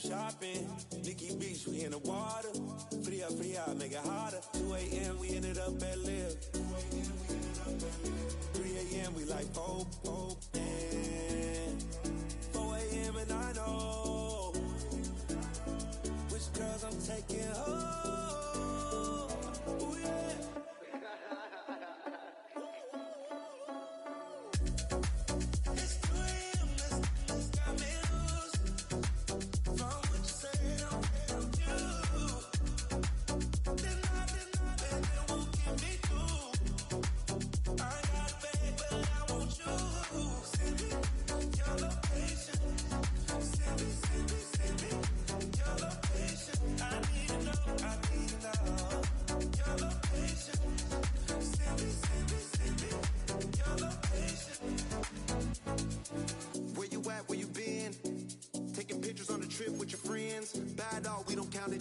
shopping. Nikki Beach, we in the water. Free up, make it harder. 2 a.m. we ended up at Live. 3 a.m. we like Pope. 4 a.m. and I know which girls I'm taking home. Ooh, yeah.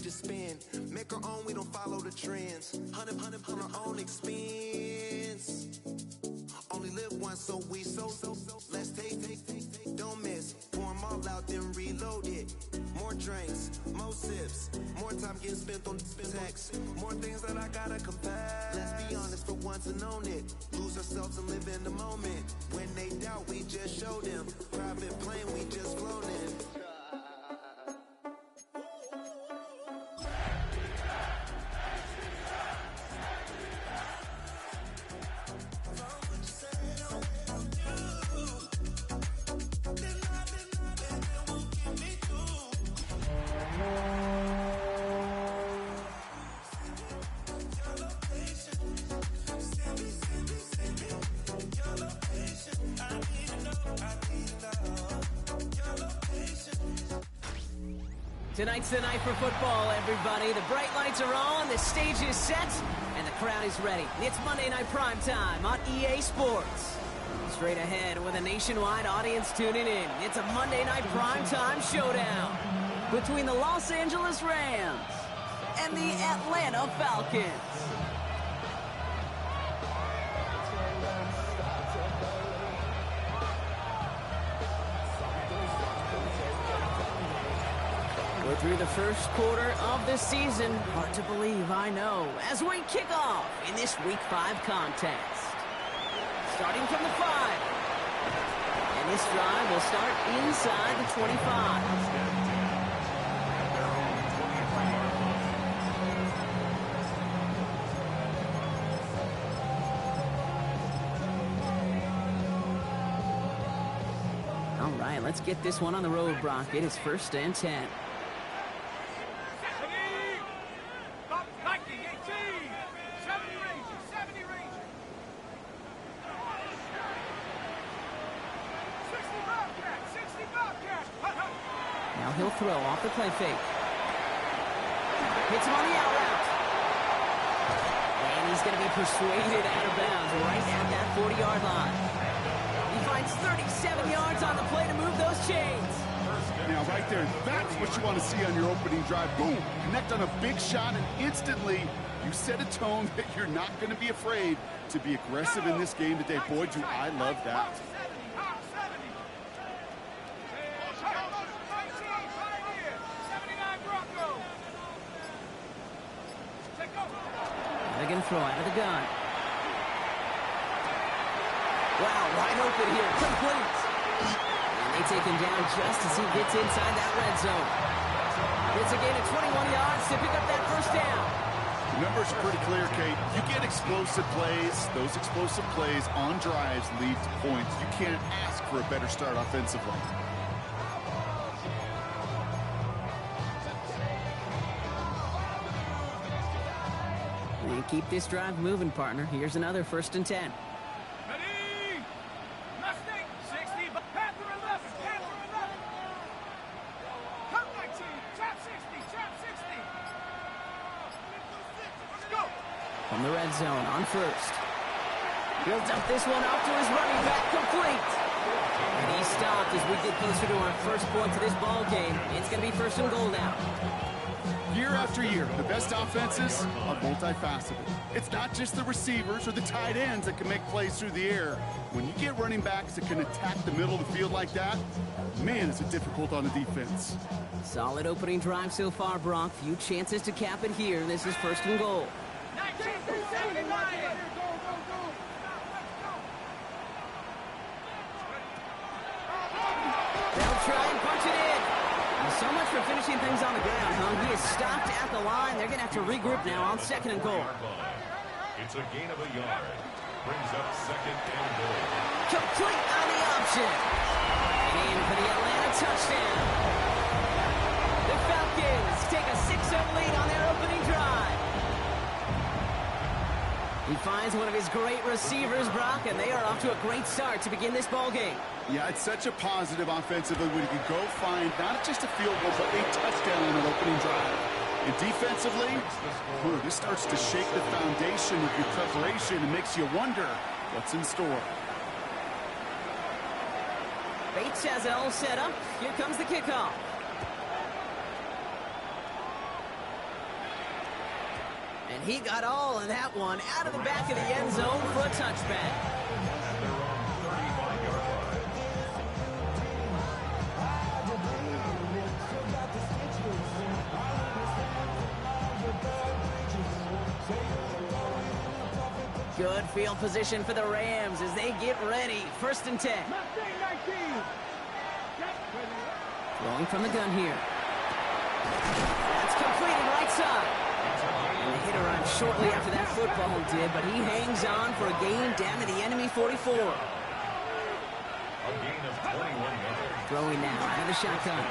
Just spin, make our own, we don't follow the trends. 100 on our own expense. Only live once, so let's take, don't miss. Pour 'em all out, then reload it. More drinks, more sips, more time getting spent on text. More things that I gotta confess. Let's be honest for once and own it. Lose ourselves and live in the moment. When they doubt, we just show them. Private plane, we just floating. Tonight's the night for football, everybody. The bright lights are on, the stage is set, and the crowd is ready. It's Monday Night Prime Time on EA Sports. Straight ahead with a nationwide audience tuning in, it's a Monday Night Prime Time showdown between the Los Angeles Rams and the Atlanta Falcons. We're through the first quarter of the season. Hard to believe, I know, as we kick off in this Week 5 contest. Starting from the 5. And this drive will start inside the 25. All right, let's get this one on the road, Brock. It is 1st and 10. Now he'll throw off the play fake. Hits him on the out route. And he's going to be persuaded out of bounds right at that 40-yard line. He finds 37 yards on the play to move those chains. Now right there, that's what you want to see on your opening drive. Boom, connect on a big shot, and instantly you set a tone that you're not going to be afraid to be aggressive in this game today. Boy, do I love that. Again, throw out of the gun. Wow, wide open here, complete. And they take him down just as he gets inside that red zone. It's a gain of 21 yards to pick up that first down. The numbers are pretty clear, Kate. You get explosive plays. Those explosive plays on drives lead to points. You can't ask for a better start offensively. And keep this drive moving, partner. Here's another 1st and 10. Ready? Mustang 60, Panther 11, Panther 11. Come 19, trap 60, trap 60. Let's go. From the red zone on 1st. He'll dump this one off to his running back, complete. And he stopped as we get closer to our first point to this ball game. It's going to be 1st and goal now. Year after year, the best offenses are multifaceted. It's not just the receivers or the tight ends that can make plays through the air. When you get running backs that can attack the middle of the field like that, man, is it difficult on the defense. Solid opening drive so far, Brock. Few chances to cap it here. This is 1st and goal. 19-79. They'll try and punch it in. So much for finishing things on the ground, huh? He is stopped at the line. They're going to have to regroup now on 2nd and goal. It's a gain of a yard. Brings up 2nd and goal. Complete on the option. In for the Atlanta touchdown. The Falcons take a 6-0 lead on their opening drive. He finds one of his great receivers, Brock, and they are off to a great start to begin this ball game. Yeah, it's such a positive offensively when you can go find not just a field goal, but a touchdown on an opening drive. And defensively, this starts to shake the foundation of your preparation and makes you wonder what's in store. Bates has it all set up. Here comes the kickoff. And he got all of that one out of the back of the end zone for a touchback. Good field position for the Rams as they get ready. 1st and 10. Throwing from the gun here. That's completed right side. And the hitter arrived shortly after that football did, but he hangs on for a gain down to the enemy 44. A gain of 21 yards. Throwing now out of the shotgun.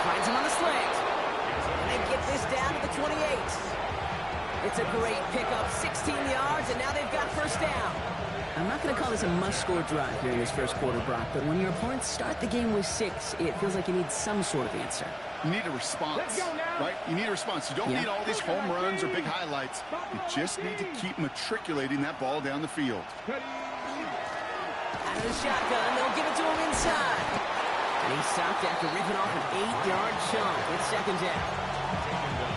Finds him on the slant. And they get this down to the 28. It's a great pickup, 16 yards, and now they've got 1st down. I'm not going to call this a must-score drive here in this 1st quarter, Brock, but when your opponents start the game with 6, it feels like you need some sort of answer. You need a response, right? You need a response. You don't need all these home runs or big highlights. You just need to keep matriculating that ball down the field. Out of the shotgun, they'll give it to him inside. And he's stopped after ripping off an 8-yard chunk. It's 2nd down.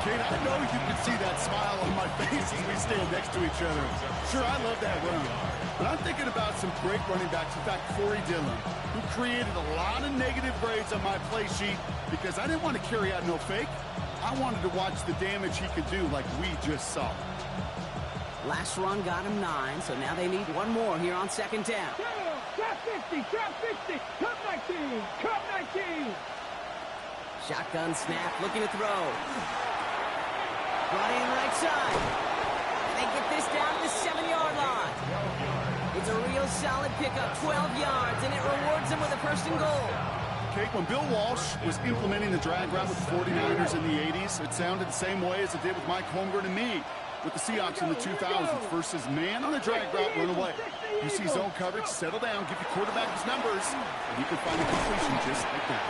Kate, I know you can see that smile on my face as we stand next to each other. Sure, I love that run. But I'm thinking about some great running backs. In fact, Corey Dillon, who created a lot of negative grades on my play sheet because I didn't want to carry out no fake. I wanted to watch the damage he could do like we just saw. Last run got him 9, so now they need one more here on 2nd down. Trap 50, trap 50, cut 19, cut 19. Shotgun snap, looking to throw. Running right side. They get this down to the 7-yard line. It's a real solid pickup, 12 yards, and it rewards them with a 1st and goal. Kate, when Bill Walsh was implementing the drag route with the 49ers in the 80s, it sounded the same way as it did with Mike Holmgren and me with the Seahawks in the 2000s versus man on a drag route, run away. You see zone coverage, settle down, give your quarterback his numbers, and you can find a completion just like that.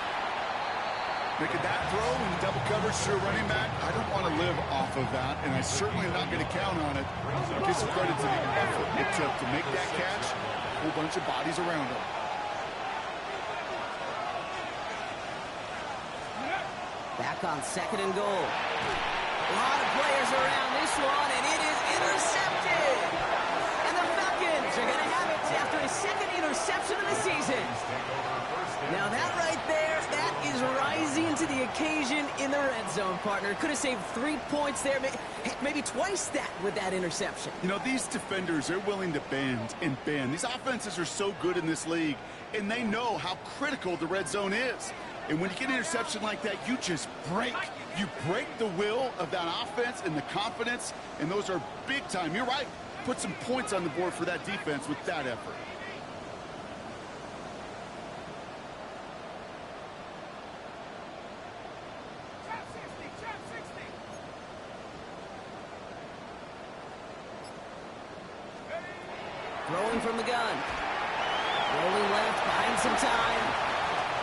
Making that throw in double coverage to a running back, I don't want to live off of that, and I certainly am not going to count on it. Give some credit to the effort it took to make that catch, a whole bunch of bodies around him. Back on 2nd and goal. A lot of players around this one, and it is intercepted. And the Falcons are going to have it after a 2nd interception of the season. Now that right there, that is rising to the occasion in the red zone, partner. Could have saved 3 points there, maybe twice that with that interception. You know, these defenders, they're willing to bend and bend. These offenses are so good in this league, and they know how critical the red zone is. And when you get an interception like that, you just break. You break the will of that offense and the confidence, and those are big time. You're right. Put some points on the board for that defense with that effort. Throwing from the gun. Rolling left, buying some time.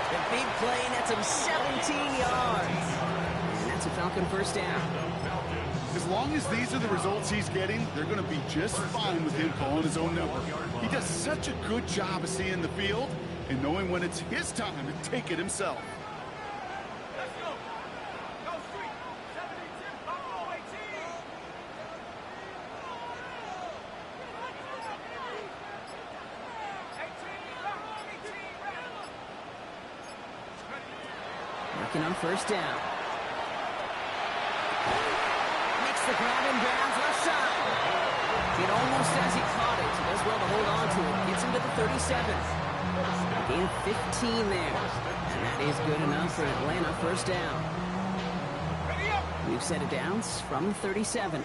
The big play nets him 17 yards. And that's a Falcon 1st down. As long as these are the results he's getting, they're going to be just fine with him calling his own number. He does such a good job of seeing the field and knowing when it's his time to take it himself. Let's go. Working on first down. Makes the grab in bounds left side. It almost as he caught it. He does well to hold on to it. Gets him to the 37. Gain of 15 there. And that is good enough for Atlanta first down. We've set it downs from the 37.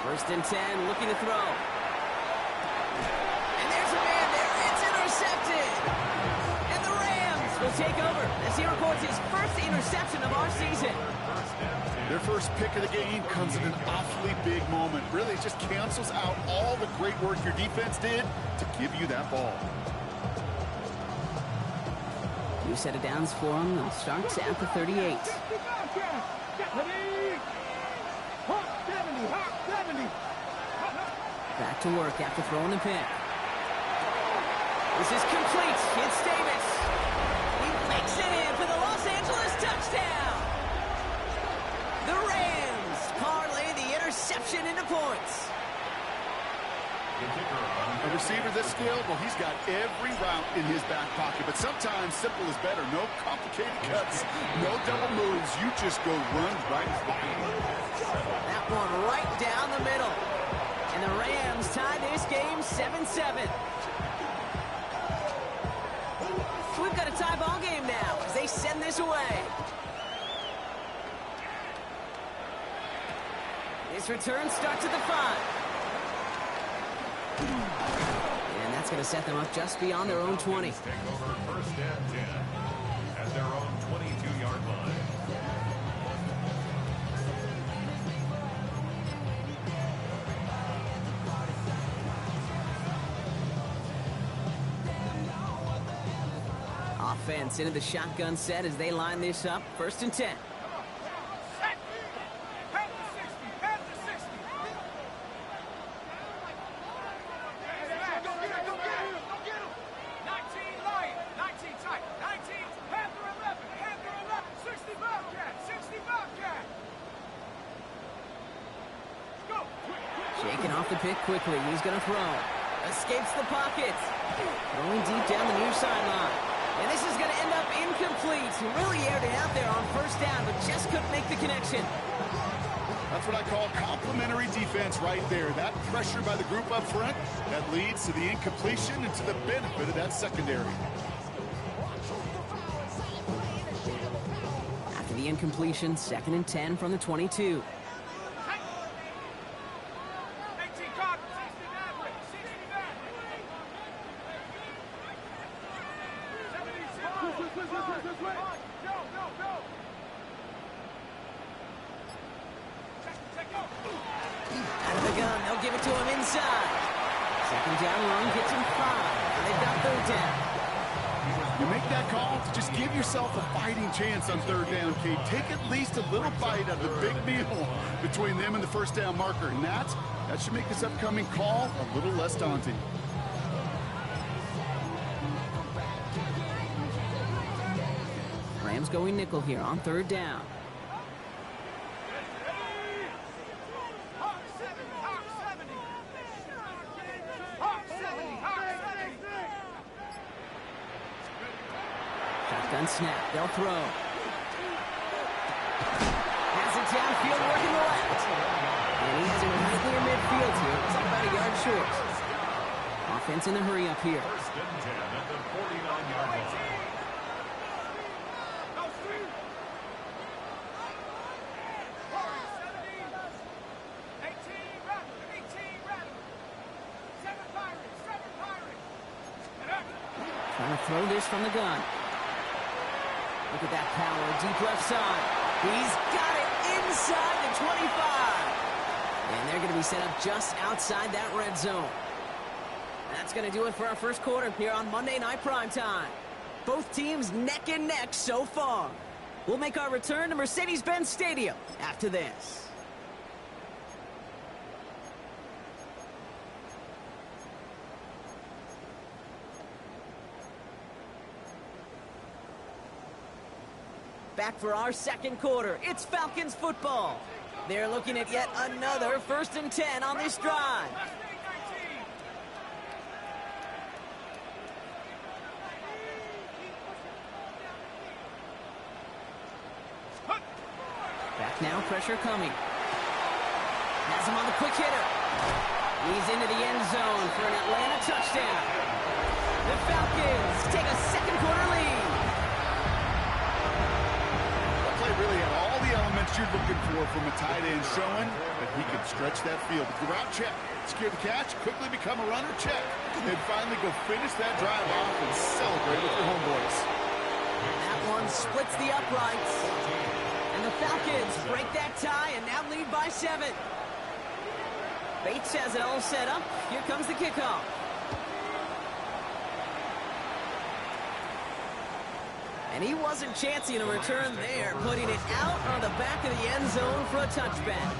First and 10, looking to throw. And there's a man there. It's intercepted. And the Rams will take over as he records his first interception of our season. Their first pick of the game comes in an awfully big moment. Really, it just cancels out all the great work your defense did to give you that ball. New set of downs for him. They'll start at the 38. Back to work after throwing the pick. This is complete. It's Davis. He makes it in for the Los Angeles touchdown. The Rams parlay the interception into points. A receiver this skilled, well, he's got every route in his back pocket, but sometimes simple is better. No complicated cuts, no double moves. You just go run right by him. That one right down the middle. And the Rams tie this game 7-7. We've got a tie ball game now as they send this away. This return starts at the 5. And that's going to set them up just beyond their own 20. Take over first and 10 at their own 22-yard line. Offense into the shotgun set as they line this up. First and 10. Shaking off the pick quickly. He's going to throw. Escapes the pocket. Throwing deep down the near sideline. And this is going to end up incomplete. Really aired it out there on first down, but just couldn't make the connection. That's what I call complimentary defense right there. That pressure by the group up front, that leads to the incompletion and to the benefit of that secondary. After the incompletion, second and 10 from the 22. Out of the gun, they'll give it to him inside. Second down run gets him 5. And they've got third down. You make that call to just give yourself a fighting chance on third down, Kate. Take at least a little bite out of the big meal between them and the first down marker. And that should make this upcoming call a little less daunting. Rams going nickel here on third down. Shotgun snap. They'll throw. Has it downfield, working the left. And he has it right near midfield here. It's about a yard short. Offense in the hurry up here. First and 10 at the 49-yard line. Trying to throw this from the gun. Look at that power, deep left side. He's got it inside the 25. And they're going to be set up just outside that red zone. That's going to do it for our first quarter here on Monday Night Primetime. Both teams neck and neck so far. We'll make our return to Mercedes-Benz Stadium after this. back for our second quarter. It's Falcons football. They're looking at yet another 1st and 10 on this drive. Back now, pressure coming. Has him on the quick hitter. He's into the end zone for an Atlanta touchdown. The Falcons take a second quarter lead. That play really had all the elements you're looking for from a tight end, showing that he can stretch that field. With the route check, secure the catch, quickly become a runner, check, and finally go finish that drive off and celebrate with your homeboys. That one splits the uprights. And the Falcons break that tie and now lead by 7. Bates has it all set up. Here comes the kickoff. And he wasn't chancing a return there, putting it out on the back of the end zone for a touchback.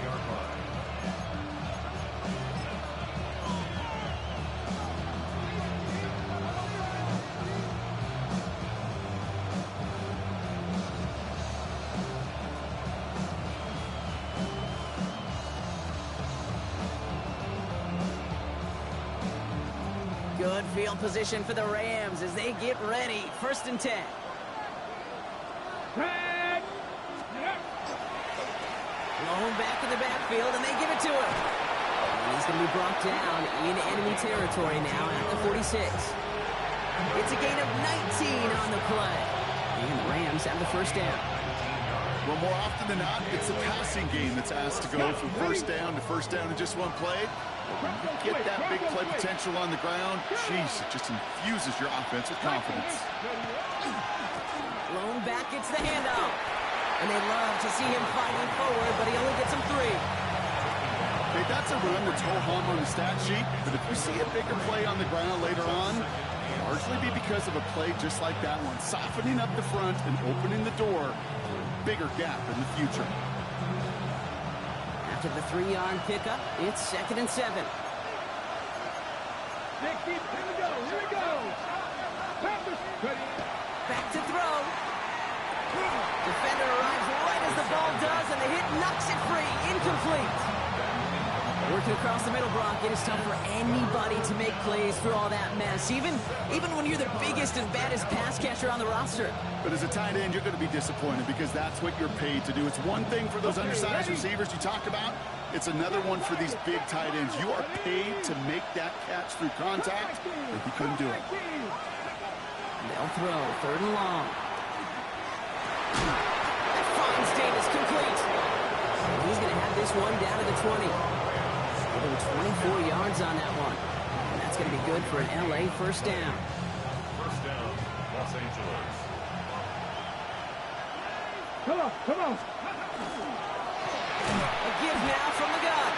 Good field position for the Rams as they get ready. 1st and 10. Lone back in the backfield, and they give it to him. And he's going to be brought down in enemy territory now at the 46. It's a gain of 19 on the play. And the Rams have the 1st down. Well, more often than not, it's a passing game that's asked to go from 1st down to 1st down in just one play. But when you get that big play potential on the ground, jeez, it just infuses your offense with confidence. Lone back gets the handoff. And they love to see him fighting forward, but he only gets him 3. Okay, that's a run that's ho-hum on the stat sheet, but if you see a bigger play on the ground later on, it'll largely be because of a play just like that one, softening up the front and opening the door for a bigger gap in the future. After the 3-yard pickup, it's 2nd and 7. Here we go. Back to throw. Defender arrives right as the ball does, and the hit knocks it free. Incomplete. Working across the middle, Brock, it is tough for anybody to make plays through all that mess, even when you're the biggest and baddest pass catcher on the roster. But as a tight end, you're going to be disappointed because that's what you're paid to do. It's one thing for those undersized receivers you talk about. It's another one for these big tight ends. You are paid to make that catch through contact, but he couldn't do it. They'll throw 3rd and long. That finds Davis complete. He's going to have this one down to the 20. Over 24 yards on that one. And that's going to be good for an LA 1st down. 1st down, Los Angeles. Come on. A give now from the gun.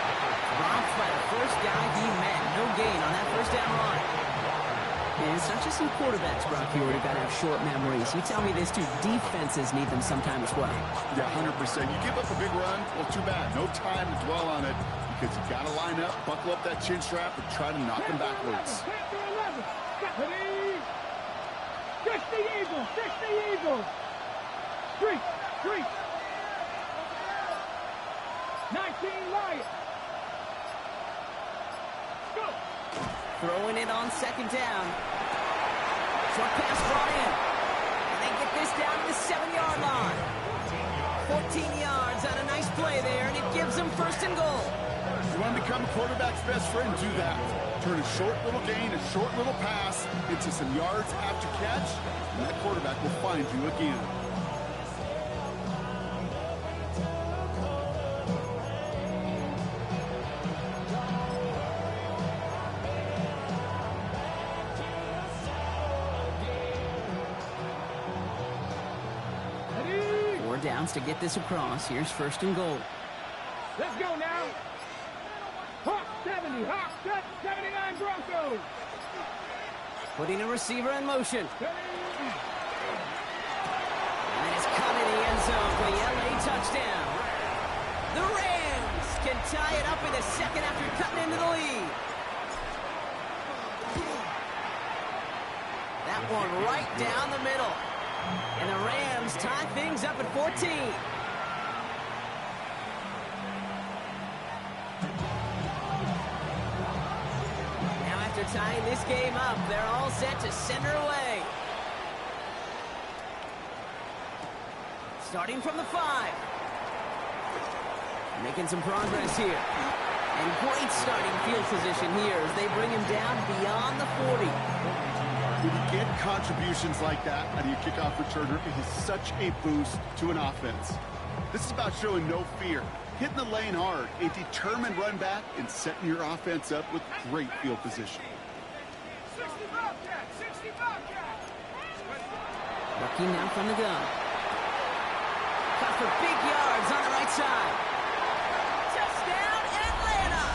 Dropped by the first guy he met. No gain on that 1st down run. And it's not just some quarterbacks, Brock, here who've got to have short memories. You tell me this, too. Defenses need them sometime as well. Yeah, 100%. You give up a big run, well, too bad. No time to dwell on it because you got to line up, buckle up that chin strap, and try to knock them backwards. Fix the Eagles. Street. 19 Lions. Go. Throwing it on 2nd down. Short pass brought in. And they get this down to the 7-yard line. 14 yards on a nice play there, and it gives them 1st and goal. You want to become a quarterback's best friend, do that. Turn a short little gain, a short little pass into some yards after catch, and that quarterback will find you again. Downs to get this across. Here's 1st and goal. Let's go now. Hawk 70, Hawk 79 Broncos. Putting a receiver in motion. And it's caught in the end zone for the LA touchdown. The Rams can tie it up in the 2nd after cutting into the lead. That one right down the middle. And the Rams tie things up at 14. Now after tying this game up, they're all set to send her away. Starting from the 5. Making some progress here. And great starting field position here as they bring him down beyond the 40. When you get contributions like that out of your kickoff returner, it is such a boost to an offense. This is about showing no fear, hitting the lane hard, a determined run back, and setting your offense up with great field position. 60 Bobcat, 60 Bobcat. Looking now from the gun. Cut for big yards on the right side. Touchdown, Atlanta!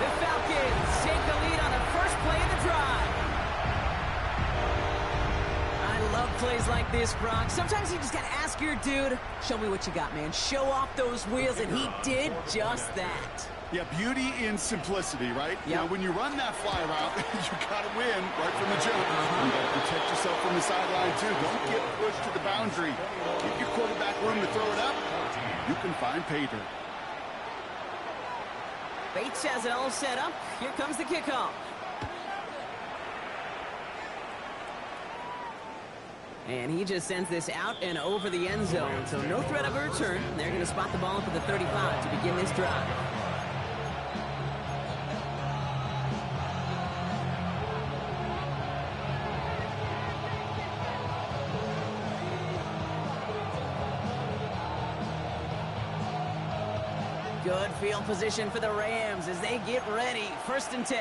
The Falcons take the lead on the first play of the drive. I love plays like this, Brock. Sometimes you just got to ask your dude, show me what you got, man. Show off those wheels, and he did just that. Yeah, beauty in simplicity, right? Yep. Now, when you run that fly route, you got to win right from the jump. You got to protect yourself from the sideline, too. Don't get pushed to the boundary. Give your quarterback room to throw it up. You can find pay dirt. Bates has it all set up. Here comes the kickoff. And he just sends this out and over the end zone. So no threat of a return. They're going to spot the ball up at the 35 to begin this drive. Good field position for the Rams as they get ready. 1st and 10.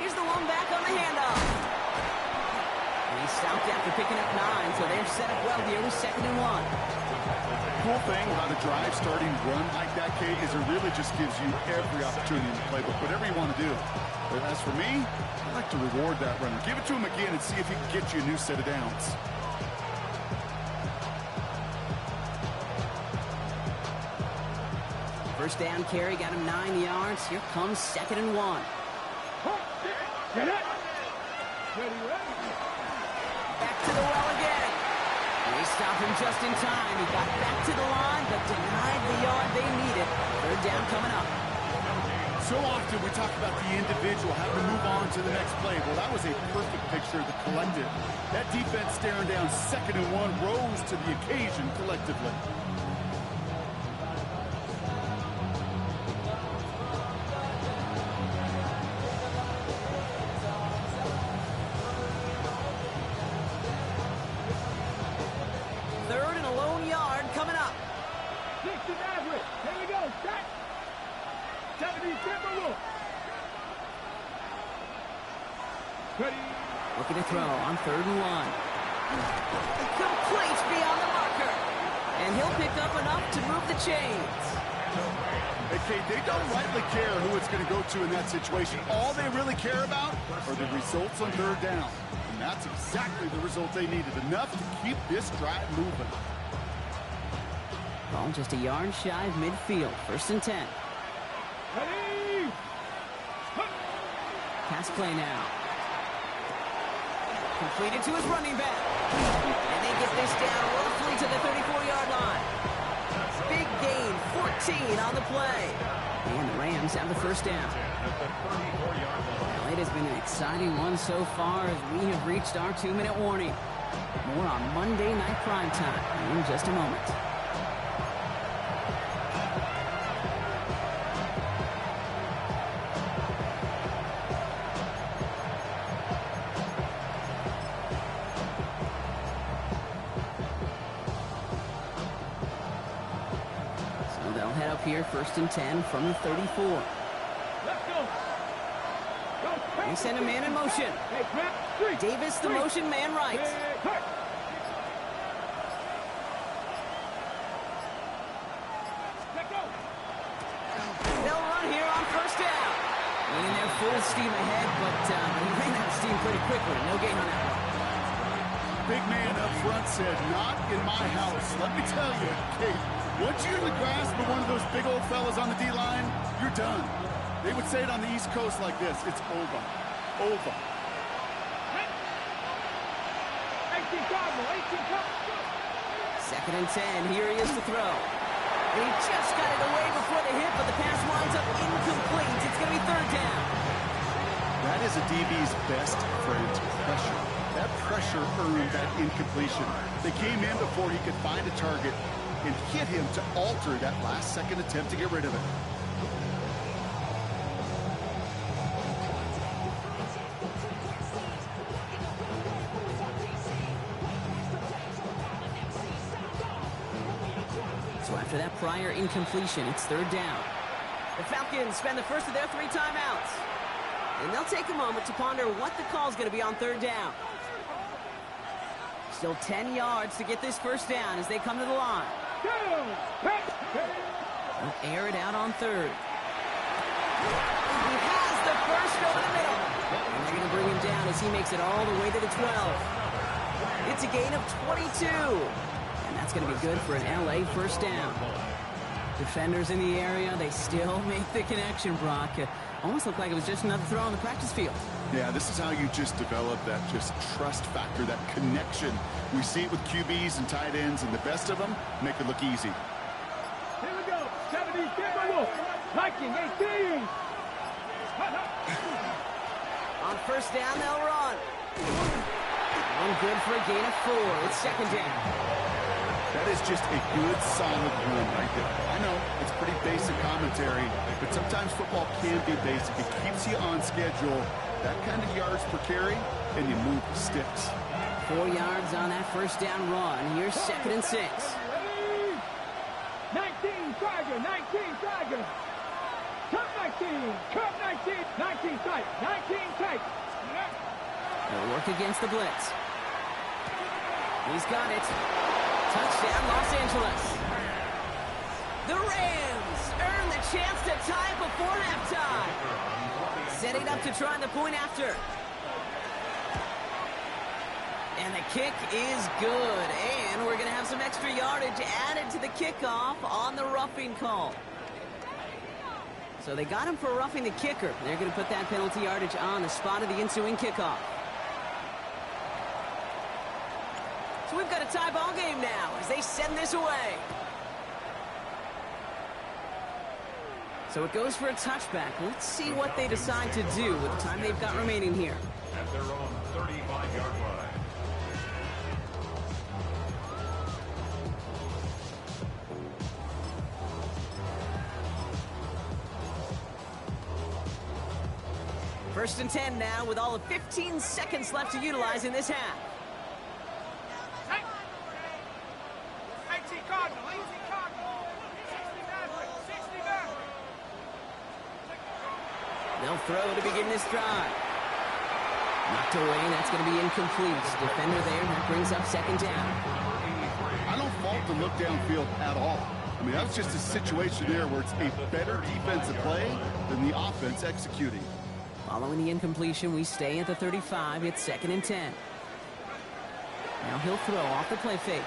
Here's the one back on the handoff. And he's stopped after picking up 9, so they're set up well here with 2nd and 1. Cool thing about a drive starting run like that, Kate, is it really just gives you every opportunity in the playbook, whatever you want to do. But as for me, I like to reward that runner. Give it to him again and see if he can get you a new set of downs. First down carry got him 9 yards. Here comes 2nd and 1. Back to the well again. And they stopped him just in time. He got back to the line, but denied the yard they needed. 3rd down coming up. So often we talk about the individual having to move on to the next play. Well, that was a perfect picture of the collective. That defense staring down 2nd and 1 rose to the occasion collectively. Looking to throw on 3rd and 1. Complete beyond the marker. And he'll pick up enough to move the chains. Okay, they don't rightly care who it's going to go to in that situation. All they really care about are the results on 3rd down. And that's exactly the result they needed. Enough to keep this drive moving. Ball just a yard shy of midfield. 1st and 10. Pass play now. Completed to his running back. And they get this down roughly to the 34-yard line. Big gain, 14 on the play. And the Rams have the 1st down. Well, it has been an exciting one so far as we have reached our 2-minute warning. More on Monday Night Primetime in just a moment. Here, 1st and 10 from the 34. Let's go. They send a man in motion. Davis, the motion man right. They'll run here on 1st down. And they're full steam ahead, but he ran out of steam pretty quickly. No gain on that one. Big man up front said, not in my house. Let me tell you, Kate, once you're in the grasp of one of those big old fellas on the D-line, you're done. They would say it on the East Coast like this. It's over. Over. 18 Cardinal, 18 Cardinal. 2nd and 10. Here he is to throw. And he just got it away before the hit, but the pass winds up incomplete. It's going to be 3rd down. That is a DB's best friend, pressure. That pressure earned that incompletion. They came in before he could find a target and hit him to alter that last-second attempt to get rid of it. So after that prior incompletion, it's 3rd down. The Falcons spend the first of their 3 timeouts. And they'll take a moment to ponder what the call is going to be on 3rd down. Still 10 yards to get this 1st down as they come to the line. They'll air it out on 3rd. He has the first over the middle. And they're going to bring him down as he makes it all the way to the 12. It's a gain of 22. And that's going to be good for an LA 1st down. Defenders in the area, they still make the connection, Brock. Almost looked like it was just another throw on the practice field. Yeah, this is how you just develop that just trust factor, that connection. We see it with QBs and tight ends, and the best of them make it look easy. Here we go. 70, Kimberly. Viking, 18. On 1st down, they'll run. One good for a gain of 4. It's 2nd down. That is just a good, solid run right there. I know, it's pretty basic commentary, but sometimes football can be basic. It keeps you on schedule. That kind of yards per carry, and you move the sticks. 4 yards on that 1st down run. Here's 2nd and 6. 19 Tiger, 19 Tiger. Cut 19, cut 19, 19 tight, 19 tight. They'll work against the blitz. He's got it. Touchdown, Los Angeles. The Rams earn the chance to tie before halftime. Setting up to try the point after. And the kick is good. And we're going to have some extra yardage added to the kickoff on the roughing call. So they got him for roughing the kicker. They're going to put that penalty yardage on the spot of the ensuing kickoff. So we've got a tie ball game now as they send this away. So it goes for a touchback. Let's see what they decide to do with the time they've got remaining here. At their own 35-yard line. First and 10 now with all of 15 seconds left to utilize in this half. 18 Cardinal, 18 Cardinal. 60 Maverick. They'll throw to begin this drive. Knocked away, that's going to be incomplete. Defender there, that brings up 2nd down. I don't fault the look downfield at all. I mean, that's just a situation there where it's a better defensive play than the offense executing. Following the incompletion, we stay at the 35. It's 2nd and 10. Now he'll throw off the play fake.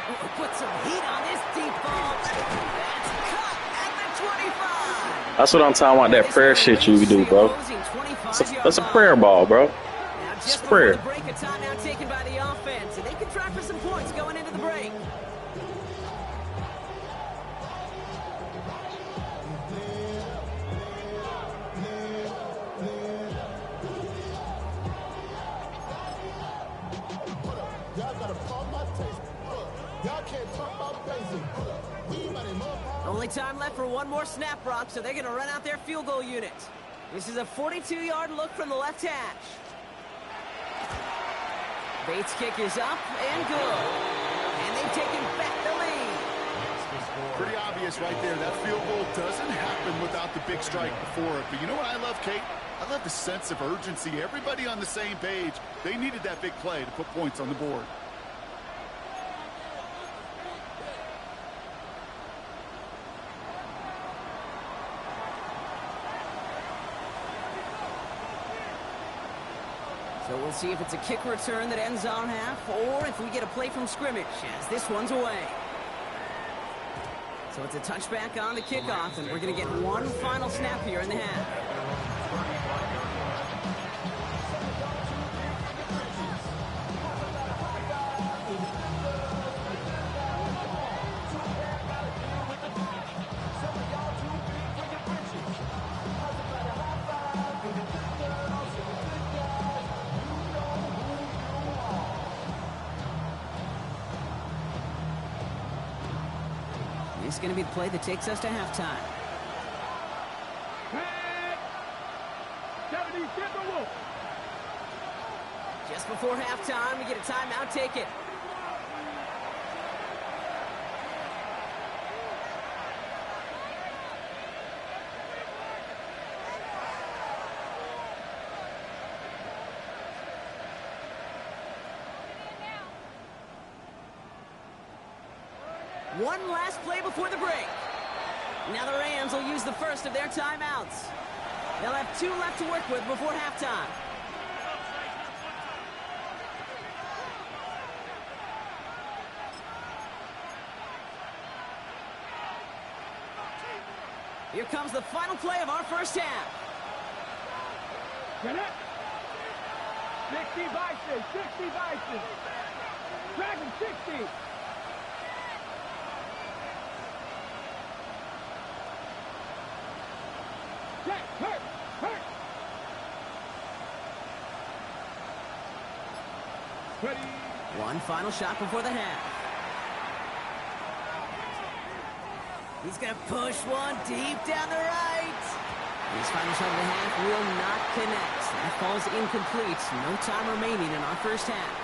Oh, put some heat on this deep ball. That's cut at the 25. That's what I'm talking about, that prayer shit you do, bro. That's a prayer ball, bro. It's a prayer. The break, a timeout taken by the offense, and they can try for some points going into the break. Only time left for one more snap, Brock, so they're going to run out their field goal unit. This is a 42-yard look from the left hash. Bates' kick is up and good. And they've taken back the lead. Pretty obvious right there. That field goal doesn't happen without the big strike before it. But you know what I love, Kate? I love the sense of urgency. Everybody on the same page. They needed that big play to put points on the board. So we'll see if it's a kick return that ends on half, or if we get a play from scrimmage, as this one's away. So it's a touchback on the kickoff, and we're going to get one final snap here in the half. This is going to be the play that takes us to halftime. Just before halftime, we get a timeout. Take it. One last play before the break. Now the Rams will use the first of their timeouts. They'll have 2 left to work with before halftime. Here comes the final play of our first half. Get it. 60 Bison, 60 Bison. Dragon 60. Hurt. Ready. One final shot before the half. He's going to push one deep down the right. His final shot of the half will not connect. That falls incomplete. No time remaining in our first half.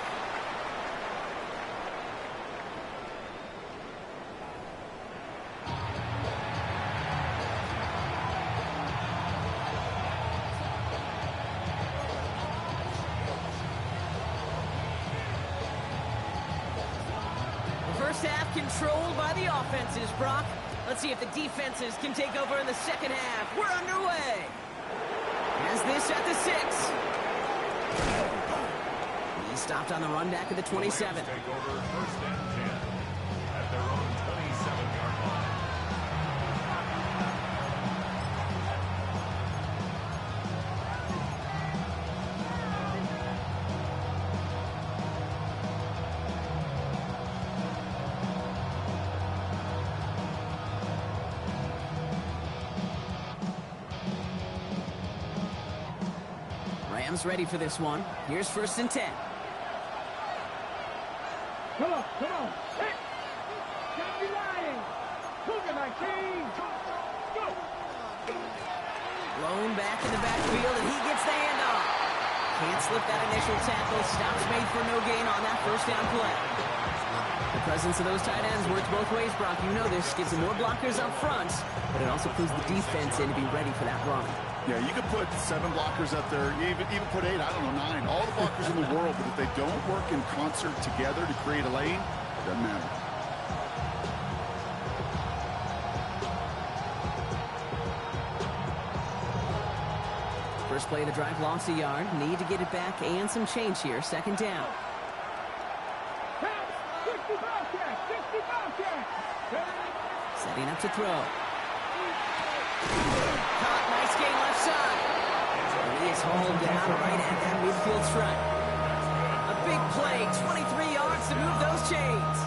First half controlled by the offenses, Brock. Let's see if the defenses can take over in the second half. We're underway. Has this at the 6. He stopped on the run back at the 27. Take over first and 10 at their own 27-yard line. Rams ready for this one. Here's first and 10. Come on. Hit. Can't be lying. Cougar 19. Go. Blown back in the backfield, and he gets the handoff. Can't slip that initial tackle. Stops made for no gain on that first down play. The presence of those tight ends works both ways, Brock. You know this. Gives them more blockers up front, but it also puts the defense in to be ready for that run. Yeah, you could put 7 blockers up there, even put 8, I don't know, 9, all the blockers in the world, but if they don't work in concert together to create a lane, it doesn't matter. First play of the drive lost a yard. Need to get it back and some change here. Second down. 60 Bobcats. Setting up to throw. Caught, nice gain left side. And he is hauled down right at that midfield stripe. A big play, 23 yards to move those chains.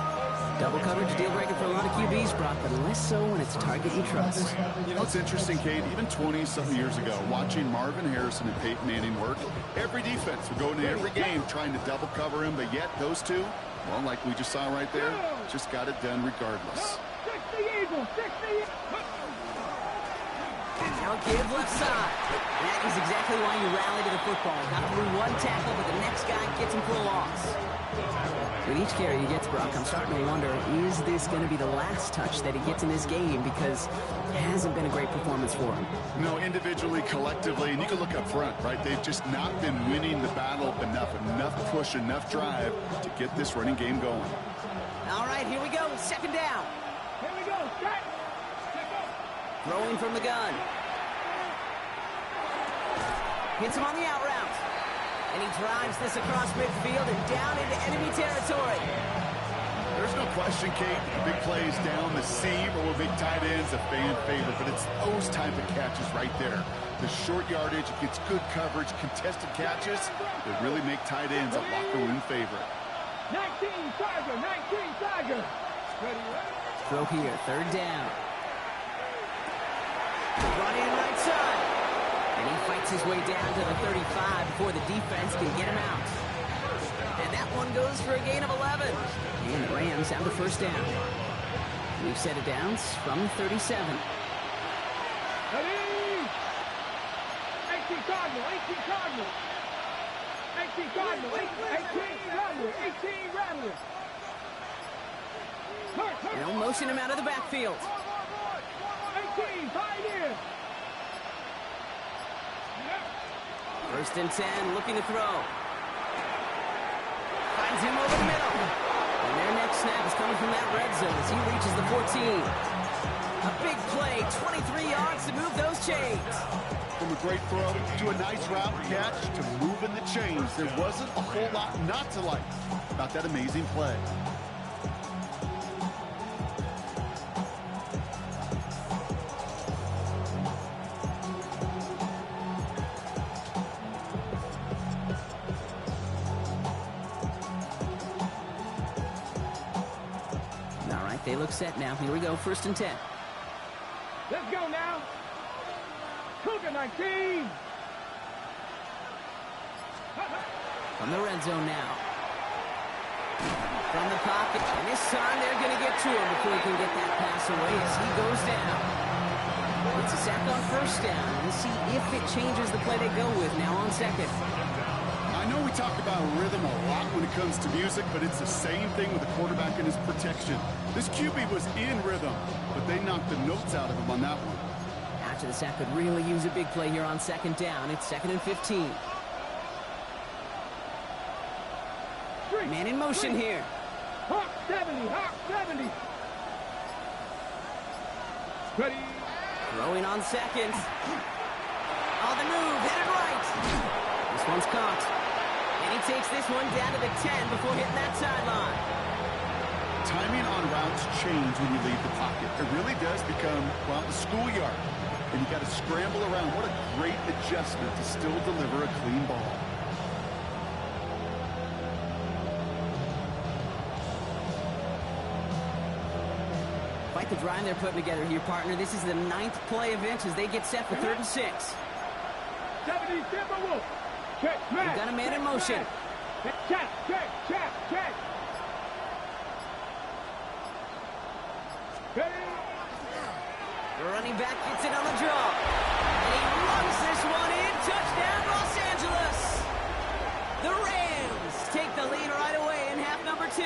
Double coverage deal breaker for a lot of QBs, Brock, but less so when it's a target you trust. You know, it's interesting, Kate, even 20-something years ago, watching Marvin Harrison and Peyton Manning work, every defense would go into every game trying to double cover him, but yet those two, well, like we just saw right there, just got it done regardless. 60 Eagles, 60 Eagles. Now give left side. That is exactly why you rally to the football. Got through one tackle, but the next guy gets him for a loss. With each carry he gets, Brock, I'm starting to wonder, is this going to be the last touch that he gets in this game? Because it hasn't been a great performance for him. No, individually, collectively, and you can look up front, right? They've just not been winning the battle enough push, enough drive to get this running game going. All right, here we go. Second down. Here we go. Set. Throwing from the gun. Hits him on the out route. And he drives this across midfield and down into enemy territory. There's no question, Kate, the big plays down the seam or a big tight end's a fan favorite, but it's those type of catches right there. The short yardage, it gets good coverage, contested catches that really make tight ends a locker room favorite. 19 Tiger, 19 Tiger. Throw here, third down. Running right side. And he fights his way down to the 35 before the defense can get him out. And that one goes for a gain of 11. And the Rams have the first down. We've set it downs from the 37. 18 Cardinal, 18 Cardinal. 18 Cardinal, 18 Rattler, 18 Rattler. They'll motion him out of the backfield. 18, Pioneer. First and 10, looking to throw. Finds him over the middle. And their next snap is coming from that red zone as he reaches the 14. A big play, 23 yards to move those chains. From a great throw to a nice route catch to moving the chains, there wasn't a whole lot not to like about that amazing play. All right, they look set now. Here we go, first and 10. Let's go now. Cougar 19. From the red zone now. From the pocket. And this time they're going to get to him before he can get that pass away as he goes down. It's a sack on first down. We'll see if it changes the play they go with now on second. I know we talk about rhythm a lot when it comes to music, but it's the same thing with the quarterback and his protection. This QB was in rhythm, but they knocked the notes out of him on that one. After the sack could really use a big play here on second down. It's 2nd and 15. Man in motion here. Hawk 70, Hawk 70. Ready. Throwing on second. On the move, headed right. This one's caught. And he takes this one down to the 10 before hitting that sideline. Timing on routes change when you leave the pocket. It really does become, well, the schoolyard. And you got to scramble around. What a great adjustment to still deliver a clean ball. Quite the drive they're putting together here, partner. This is the 9th play of it as they get set for 3rd and 6. 70 Timberwolf. Check, man. They've got a man in motion. Check. Ready. The running back gets it on the draw. And he runs this one in. Touchdown, Los Angeles. The Rams take the lead right away in half number 2.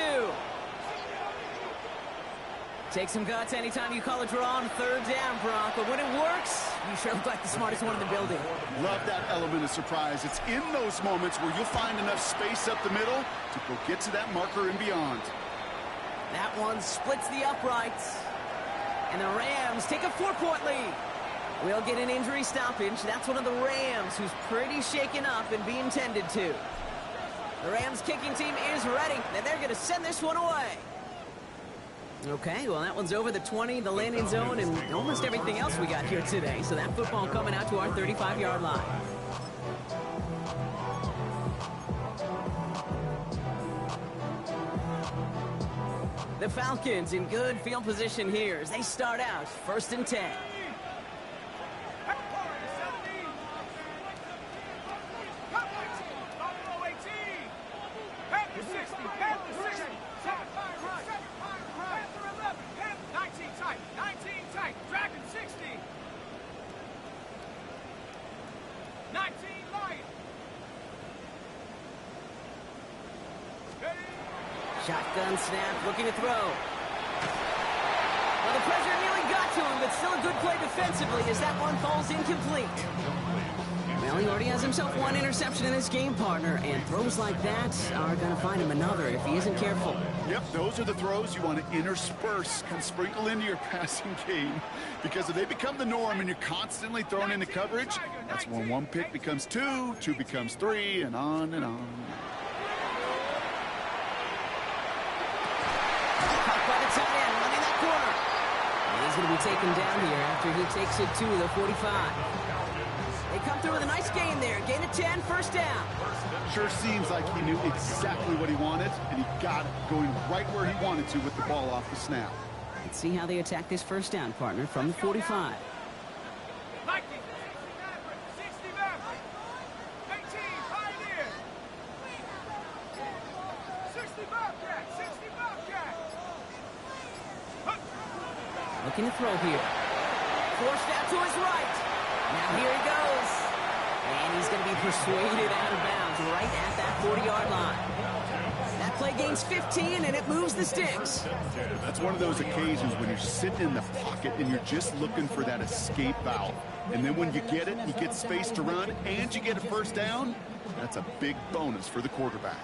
Take some guts anytime you call a draw on 3rd down, Brock. But when it works, you sure look like the smartest one in the building. Love that element of surprise. It's in those moments where you'll find enough space up the middle to go get to that marker and beyond. That one splits the uprights. And the Rams take a 4-point lead. We'll get an injury stoppage. That's one of the Rams who's pretty shaken up and being tended to. The Rams kicking team is ready, and they're going to send this one away. Okay, well, that one's over the 20, the landing zone, and almost everything else we got here today. So that football coming out to our 35-yard line. The Falcons in good field position here as they start out 1st and 10. Shotgun snap, looking to throw. Well, the pressure nearly got to him, but still a good play defensively as that one falls incomplete. Well, he already has himself one interception in this game, partner, and throws like that are going to find him another if he isn't careful. Yep, those are the throws you want to intersperse and sprinkle into your passing game, because if they become the norm and you're constantly thrown into coverage, that's when one pick becomes two becomes three, and on and on. going to be taken down here after he takes it to the 45. They come through with a nice gain there. Gain of 10, first down. Sure seems like he knew exactly what he wanted, and he got it going right where he wanted to with the ball off the snap. Let's see how they attack this first down, partner, from the 45. Looking to throw here. Forced out to his right. Now here he goes. And he's going to be persuaded out of bounds right at that 40-yard line. That play gains 15, and it moves the sticks. That's one of those occasions when you're sitting in the pocket and you're just looking for that escape valve. And then when you get it, you get space to run, and you get a first down, that's a big bonus for the quarterback.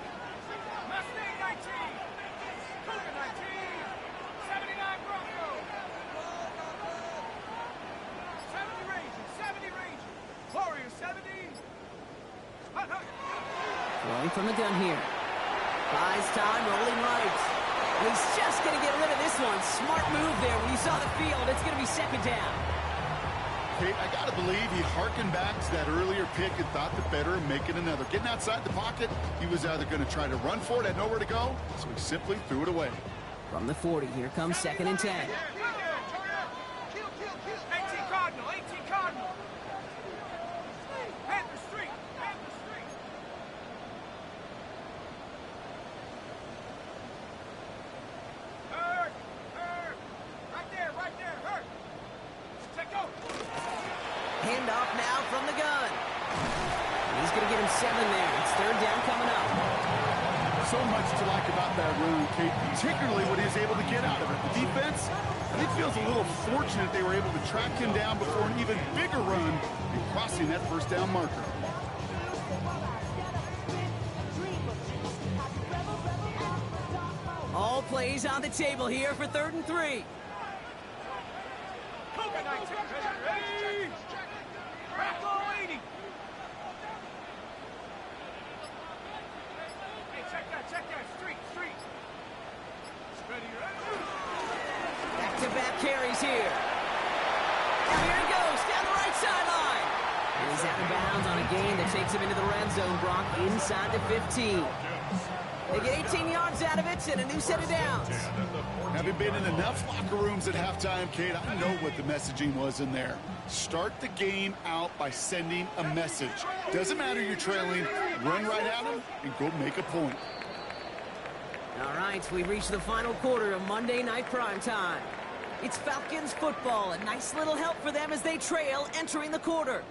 Throwing from the gun here. Buys time, rolling right. And he's just going to get rid of this one. Smart move there. When you saw the field, it's going to be second down. Hey, I got to believe he harkened back to that earlier pick and thought the better of making another. Getting outside the pocket, he was either going to try to run for it, had nowhere to go, so he simply threw it away. From the 40, here comes second and 10. 18 Cardinal, 18 Cardinal. Panther Street, Panther Street. Hurt, hurt. Right there, hurt. Check go. Handoff now from the gun. And he's going to get him 7 there. It's third down coming up. So much to like about that run, Kate, particularly what he was able to get out of it. The defense, I think, feels a little fortunate they were able to track him down before an even bigger run and crossing that first down marker. All plays on the table here for 3rd and 3. Cougar 19, ready. Rocco 80. Hey, check that, street. Ready. Back-to-back carries here. And here he goes, down the right sideline. And he's out of bounds on a gain that takes him into the red zone, Brock, inside the 15. They get 18 yards out of it and a new set of downs. Having been in enough locker rooms at halftime, Kate, I know what the messaging was in there. Start the game out by sending a message. Doesn't matter you're trailing, run right at them and go make a point. All right, we've reached the final quarter of Monday Night Primetime. It's Falcons football, a nice little help for them as they trail entering the quarter.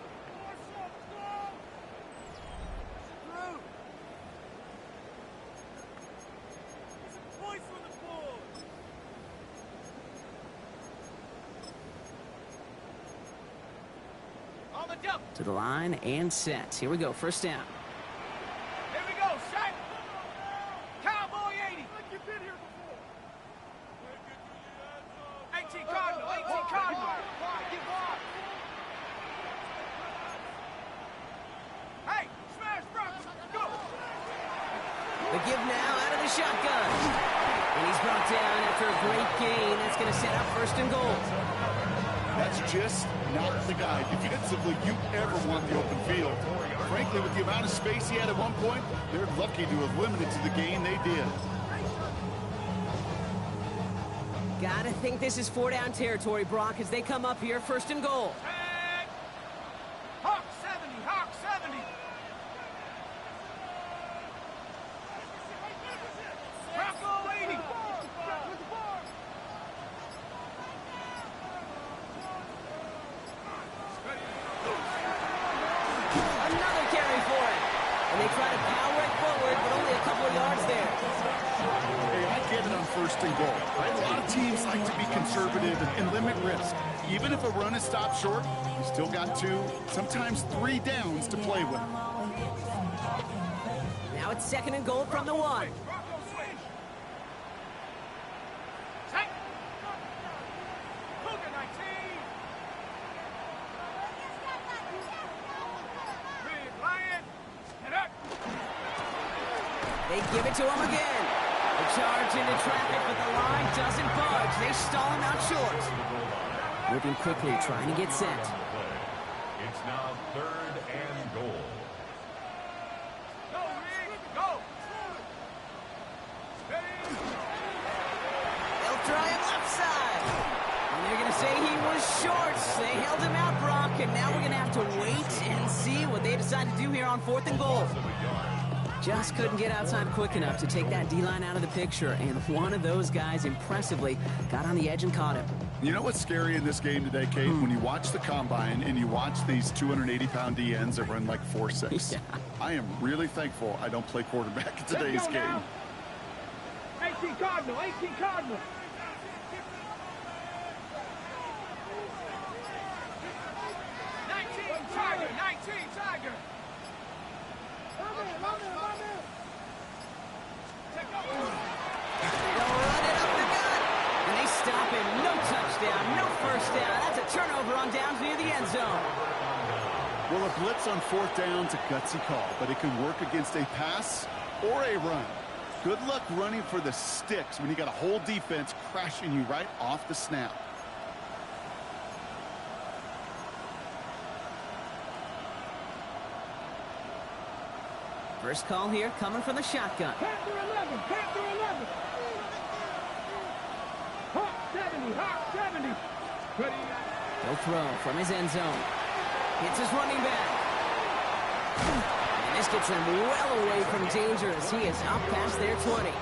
To the line and set. Here we go, first down. Here we go, set. Cowboy 80. You've been here before. 18 Cardinal, 18 Cardinal. Hey, smash Bronco, go. The give now out of the shotgun. And he's brought down after a great gain. That's going to set up 1st and goal. That's just not the guy defensively you ever want the open field. Frankly, with the amount of space he had at one point, they're lucky to have limited to the gain they did. Gotta think this is 4-down territory, Brock, as they come up here, 1st and goal. Hawk 70, Hawk 70. Rocco 80. Another carry for it. And they try to power it forward, but only a couple of yards there. Hey, I get it on 1st and goal. Right? A lot of teams like to be conservative and limit risk. Even if a run is stopped short, you still got 2, sometimes 3 downs to play with. Now it's 2nd and goal from the 1. Rocco switch. Set. Cougar 19. Big Lion. And up. They give it to him again. The charge into traffic, but the line doesn't budge. They stall him out short. Moving quickly, trying to get set. It's now 3rd and goal. Go, Rick, go. Ready? They'll try him left side. And they're going to say he was short. They held him out, Brock, and now we're going to have to wait and see what they decide to do here on 4th and goal. Just couldn't get outside quick enough to take that D-line out of the picture, and one of those guys impressively got on the edge and caught him. You know what's scary in this game today, Kate? When you watch the combine and you watch these 280-pound DNs that run like 4.6. Yeah. I am really thankful I don't play quarterback in today's game. Now. 18 Cardinal, 18 Cardinal. Tiger, 19 Tiger. They'll run it up the gut. And they stop him. No touchdown, no first down. That's a turnover on downs near the end zone. Well, a blitz on 4th down's a gutsy call, but it can work against a pass or a run. Good luck running for the sticks when you got a whole defense crashing you right off the snap. First call here coming from the shotgun. Panther 11, Panther 11. Hawk 70, Hawk 70. Ready? He'll throw from his end zone. Hits his running back. And this gets him well away from danger as he is up past their 20.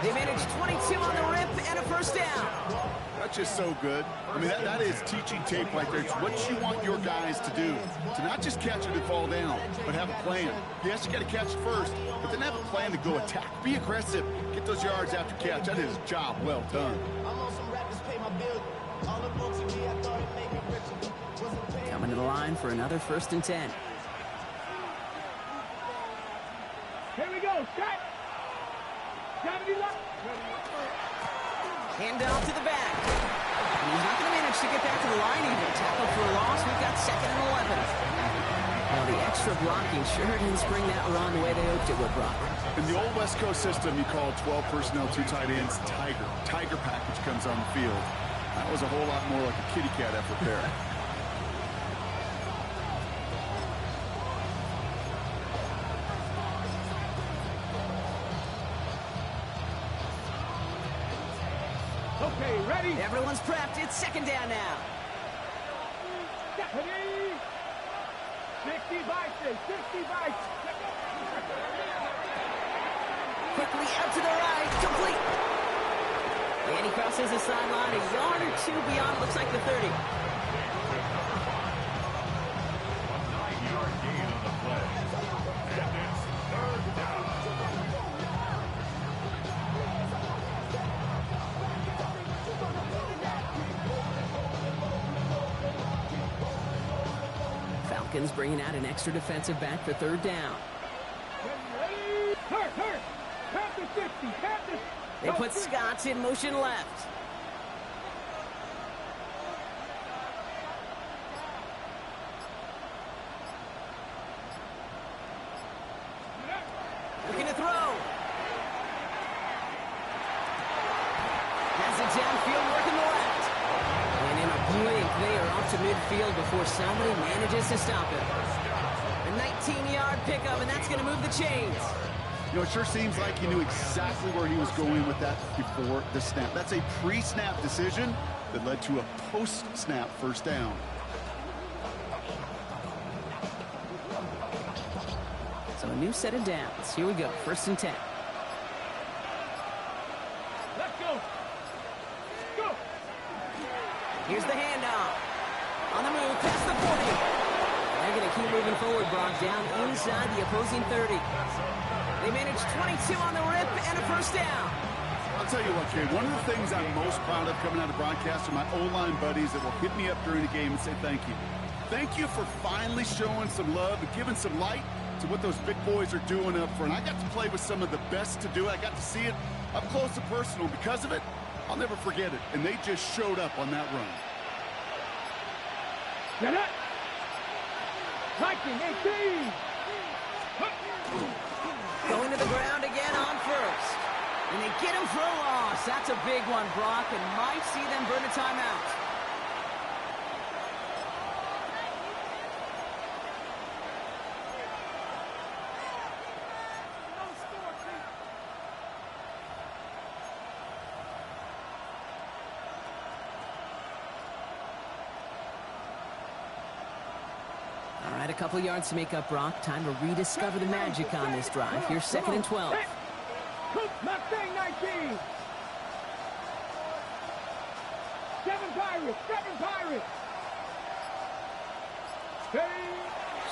They managed 22 on the rip and a first down. That's just so good. I mean, that is teaching tape right there. It's what you want your guys to do. To not just catch it and fall down, but have a plan. Yes, you got to catch it first, but then have a plan to go attack. Be aggressive. Get those yards after catch. That is a job well done. Coming to the line for another 1st and 10. Here we go, Scott. 70 left. Hand off to the back. And he's not going to manage to get back to the line even. Tackle for a loss. We've got 2nd and 11. Well, the extra blocking sure didn't spring that run the way they hoped it would, Brock. In the old West Coast system, you call 12 personnel, 2 tight ends, Tiger. Tiger package comes on the field. That was a whole lot more like a kitty cat effort there. Okay, ready? Everyone's prepped. It's 2nd down now. Ready? 60 biceps, 60 biceps. Quickly out to the right. Complete. And he crosses the sideline a yard or 2 beyond. Looks like the 30. A 9-yard gain on the play. And it's 3rd down. Falcons bringing out an extra defensive back for 3rd down. Ready? Hurt. Panther 60, Panther. They put Scott in motion left. Looking to throw. Has it downfield, working the left. And in a blink, they are off to midfield before somebody manages to stop him. A 19-yard pickup, and that's going to move the chains. You know, it sure seems like he knew exactly where he was going with that before the snap. That's a pre-snap decision that led to a post-snap first down. So a new set of downs. Here we go, 1st and 10. Let's go. Go. Here's the handoff. On the move, past the 40. They're going to keep moving forward, Brock, down inside the opposing 30. They managed 22 on the rip and a first down. I'll tell you what, kid, one of the things I'm most proud of coming out of broadcast are my O-line buddies that will hit me up during the game and say thank you. Thank you for finally showing some love and giving some light to what those big boys are doing up front. I got to play with some of the best to do it. I got to see it up close and personal. Because of it, I'll never forget it. And they just showed up on that run. Get it. Viking 18. Going to the ground again on 1st. And they get him for a loss. That's a big one, Brock, and might see them burn a timeout. a couple yards to make up, Brock. Time to rediscover the magic on this drive. Here's 2nd and 12. Mustang 19. Seven Pirates.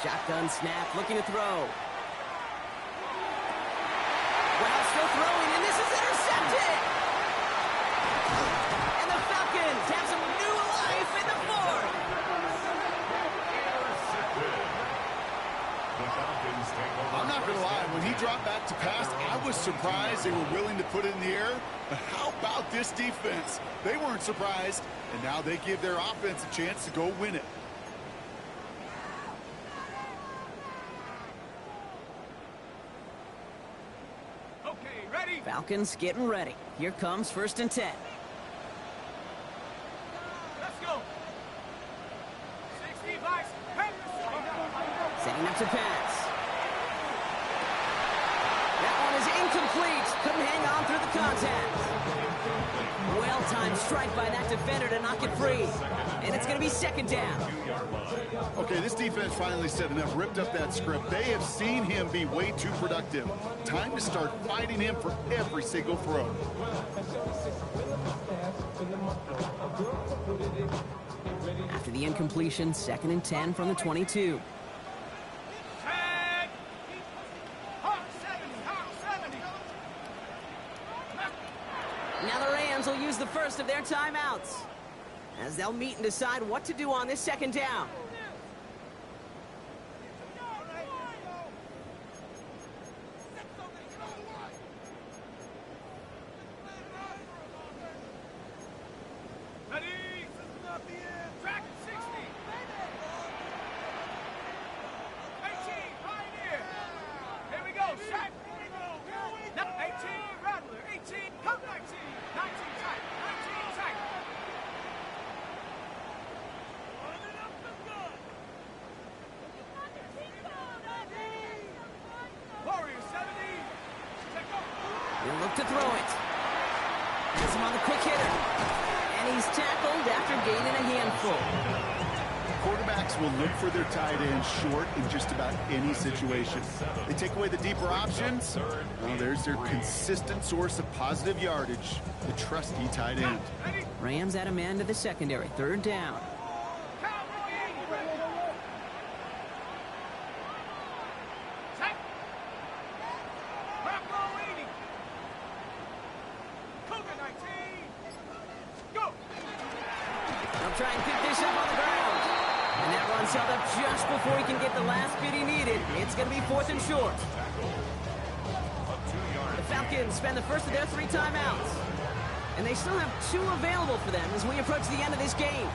Shotgun snap, looking to throw. Well, still throwing, and this is intercepted! And the Falcons have some new life in the fourth! I'm not going to lie, when he dropped back to pass, I was surprised they were willing to put it in the air. But how about this defense? They weren't surprised, and now they give their offense a chance to go win it. Okay, ready? Falcons getting ready. Here comes 1st and 10. Let's go. 60 Vice. Setting up to pass. That one is incomplete. Couldn't hang on through the contact. Well-timed strike by that defender to knock it free. And it's going to be 2nd down. Okay, this defense finally set enough, ripped up that script. They have seen him be way too productive. Time to start fighting him for every single throw. After the incompletion, 2nd and 10 from the 22. Now the Rams will use the first of their timeouts as they'll meet and decide what to do on this 2nd down. Ready? Track 60. 18, Pioneer. Here we go, shot. 18, Rattler. 18, come 19. 19 tight. 19 tight. Warrior 70. Take over. He'll look to throw it. Has him on the quick hitter. And he's tackled after gaining a handful. Quarterbacks will look for their tight end short in just about any situation. They take away the deeper options. Well, there's their consistent source of positive yardage, the trusty tight end. Rams add a man to the secondary. 3rd down. They'll try and pick this up on the ground. And that run's held up just before he can get the last bit he needed. It's going to be 4th and short. The Falcons spend the first of their 3 timeouts. And they still have 2 available for them as we approach the end of this game.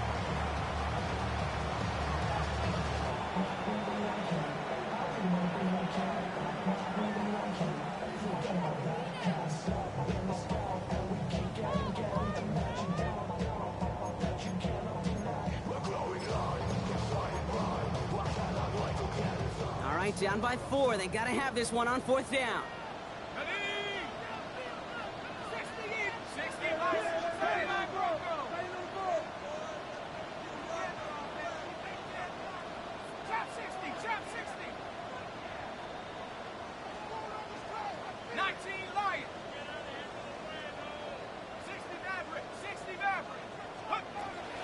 All right, down by 4. They got to have this one on 4th down.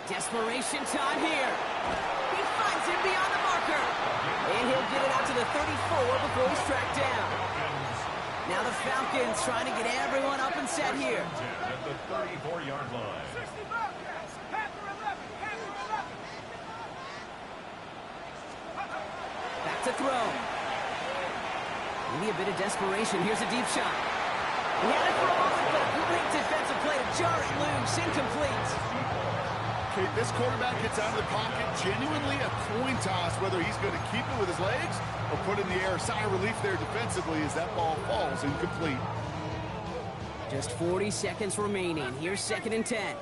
Desperation time here. He finds him beyond the marker. And he'll get it out to the 34 before he's tracked down. Now the Falcons trying to get everyone up and set here. At the 34-yard line. Back to throw. Maybe a bit of desperation. Here's a deep shot. He had it for a moment, but a great defensive play to jar it loose. Incomplete. Okay, this quarterback gets out of the pocket, genuinely a coin toss, whether he's going to keep it with his legs or put it in the air. Sigh of relief there defensively as that ball falls incomplete. Just 40 seconds remaining. Here's 2nd and 10.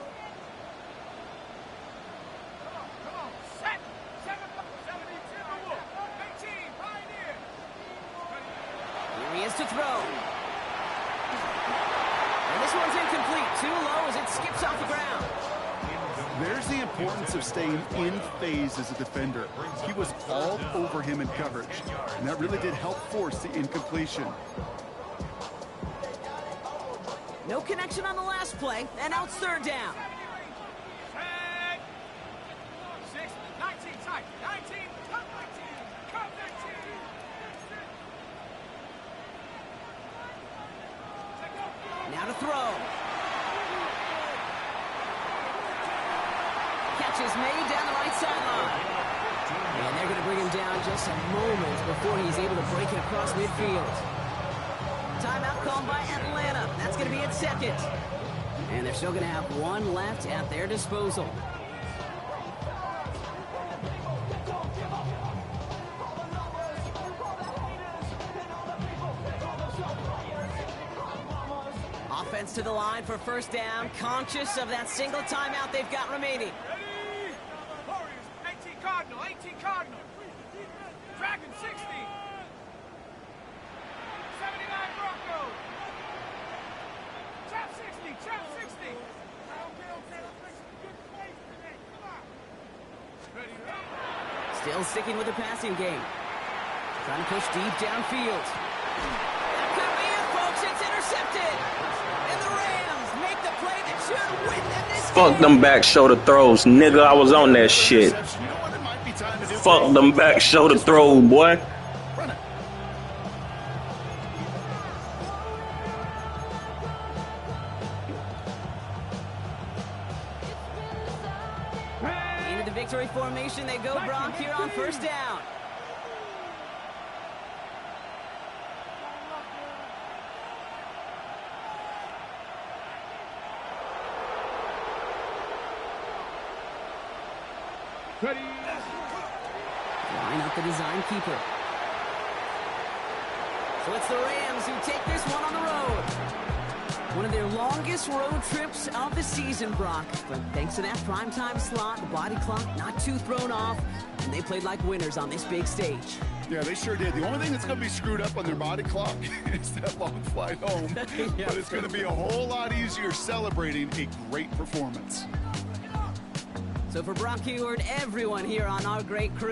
Here he is to throw. And this one's incomplete. Too low as it skips off the ground. There's the importance of staying in phase as a defender. He was all over him in coverage, and that really did help force the incompletion. No connection on the last play, and now it's third down. 6, 19, tight, 19, cut 19, cut 19. Now to throw. Catch is made down the right sideline. And they're going to bring him down just a moment before he's able to break it across midfield. Timeout called by Atlanta. That's going to be its second. And they're still going to have one left at their disposal. Offense to the line for first down, conscious of that single timeout they've got remaining. Ready? Warriors, 18 Cardinal, 18 Cardinal. Dragon, 60. 79 Broncos. Trap 60, trap 60. Okay, let's make some good plays today. Come on. Ready, Still sticking with the passing game. Trying to push deep downfield. That could be it, folks. It's intercepted. And the Rams make the play that should win them this game. Fuck them back shoulder throws, nigga. I was on that shit. Fuck them back shoulder throws, boy. Run it. Into the victory formation they go, Brock, here on first down. ready. Line up the design keeper. So it's the Rams who take this one on the road. One of their longest road trips of the season, Brock. But thanks to that primetime slot, the body clock not too thrown off, and they played like winners on this big stage. Yeah, they sure did. The only thing that's going to be screwed up on their body clock is that long flight home. Yeah, but it's going to be a whole lot easier celebrating a great performance. So for Brock Huard, everyone here on our great crew,